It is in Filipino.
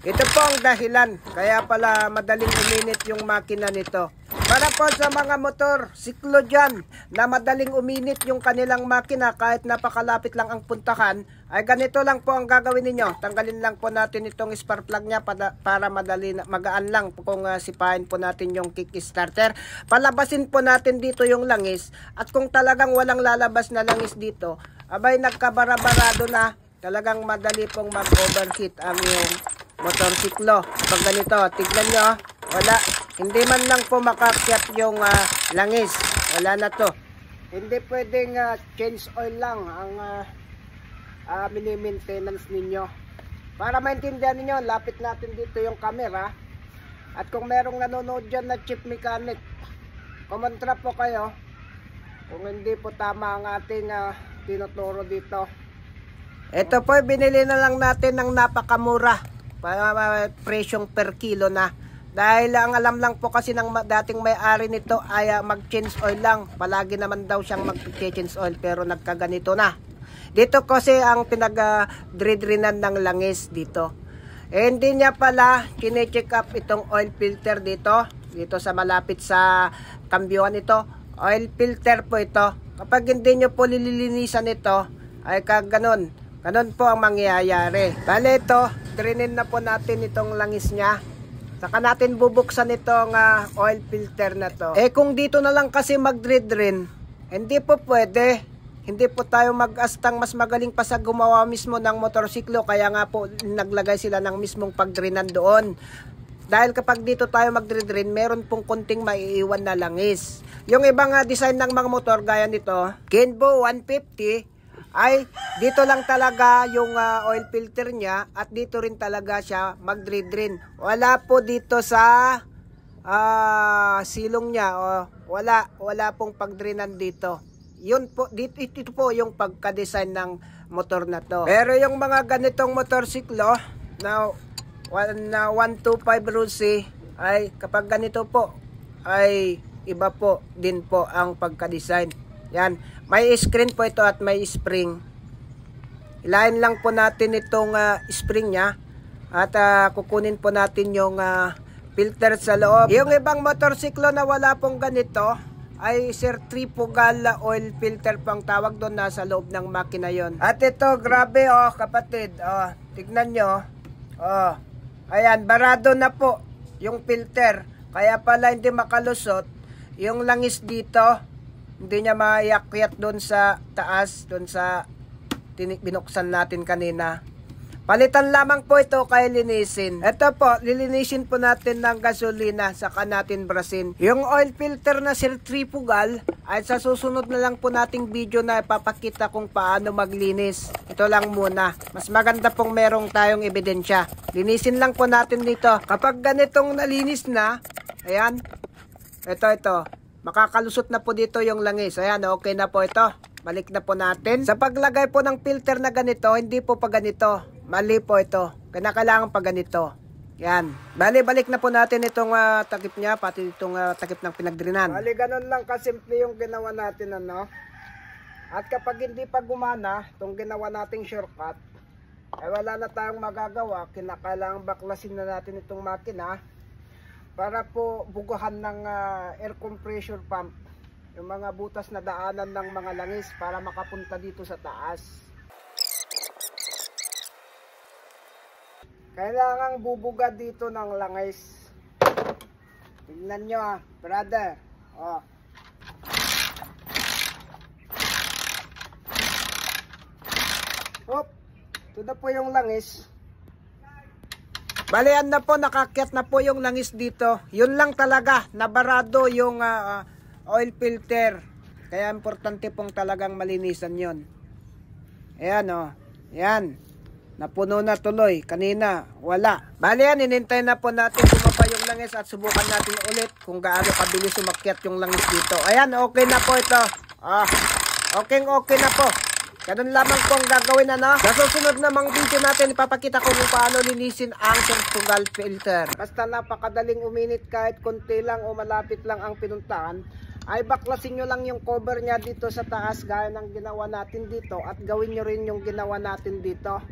Ito po ang dahilan kaya pala madaling uminit yung makina nito. Para po sa mga motor siklo dyan na madaling uminit yung kanilang makina kahit napakalapit lang ang puntahan, ay ganito lang po ang gagawin ninyo. Tanggalin lang po natin itong spark plug nya para madali, magaan lang kung sipahin po natin yung kickstarter. Palabasin po natin dito yung langis, at kung talagang walang lalabas na langis dito, abay nagkabara-barado na, talagang madali pong mag-overheat ang yung motorsiklo. Pag ganito, tignan nyo, wala, hindi man lang po makakyat yung langis, wala na to. Hindi pwedeng change oil lang ang mini-maintenance ninyo. Para maintindihan niyo, lapit natin dito yung camera. At kung merong nanonood dyan na chief mechanic, kumontra po kayo kung hindi po tama ang ating tinuturo dito. Ito po, binili na lang natin ng napakamura, presyong per kilo na. Dahil ang alam lang po kasi ng dating may-ari nito ay mag-change oil lang. Palagi naman daw siyang mag-change oil, pero nagkaganito na. Dito kasi ang pinag-dridrinan ng langis dito. Hindi niya pala kine-check up itong oil filter dito. Dito sa malapit sa kambyuan ito. Oil filter po ito. Kapag hindi nyo po lilinisan ito, ay kaganon. Ganon po ang mangyayari. Bale ito, drinin na po natin itong langis niya. Saka natin bubuksan itong oil filter na to. Kung dito na lang kasi mag-drin, hindi po pwede. Hindi po tayo mag-astang mas magaling pa sa gumawa mismo ng motorsiklo. Kaya nga po naglagay sila ng mismong pagdrinan doon. Dahil kapag dito tayo mag-drin, meron pong konting maiiwan na langis. Yung ibang design ng mga motor gaya nito, Kenbo 150, ay dito lang talaga yung oil filter niya, at dito rin talaga siya mag-drin. Wala po dito sa silong niya, wala pong pagdrinan dito. Yun po, ito po yung pagka-design ng motor na to. Pero yung mga ganitong motorsiklo na 125 Rusi, ay kapag ganito po ay iba po din po ang pagka-design. Yan, may screen po ito at may spring. Ilahin lang po natin itong spring nya, at kukunin po natin yung filter sa loob. Yung ibang motorsiklo na wala pong ganito ay centrifugal oil filter pang tawag doon, nasa loob ng makina yon. At ito, grabe kapatid, tignan nyo, ayan, barado na po yung filter, kaya pala hindi makalusot yung langis dito. Hindi niya maiakyat doon sa taas, doon sa binuksan natin kanina. Palitan lamang po ito kay linisin. Ito po, lilinisin po natin ng gasolina, saka natin brasin. Yung oil filter na centrifugal ay sa susunod na lang po nating video na ipapakita kung paano maglinis. Ito lang muna. Mas maganda pong merong tayong ebidensya. Linisin lang po natin dito. Kapag ganitong nalinis na, ayan, ito. Makakalusot na po dito yung langis. Ayan, okay na po ito. Balik na po natin. Sa paglagay po ng filter na ganito, hindi po pa ganito. Mali po ito. Kailangan pa ganito. Yan. Balik na po natin itong takip niya, pati itong takip ng pinagdrinan. Bali, ganun lang kasimple yung ginawa natin, ano. At kapag hindi pa gumana, itong ginawa nating shortcut, ay wala na tayong magagawa. Kailangan baklasin na natin itong makina para po buguhan ng air compressor pump yung mga butas na daanan ng mga langis para makapunta dito sa taas. Kailangang bubuga dito ng langis. Tingnan nyo brother. Ito na po yung langis. Balian na po, nakakyat na po yung langis dito. Yun lang talaga, nabarado yung oil filter. Kaya importante pong talagang malinisan yun. Ayan yan. Napuno na tuloy. Kanina, wala. Balian, inintay na po natin bumaba yung langis at subukan natin ulit kung gaano kabilis umakyat yung langis dito. Ayan, okay na po ito. Okay na po. Ganun lamang po ang gagawin, ano? Sa susunod namang video natin, ipapakita ko kung paano linisin ang centrifugal filter. Basta napakadaling uminit, kahit konti lang o malapit lang ang pinuntahan, ay baklasin nyo lang yung cover nya dito sa taas, gaya ng ginawa natin dito, at gawin nyo rin yung ginawa natin dito.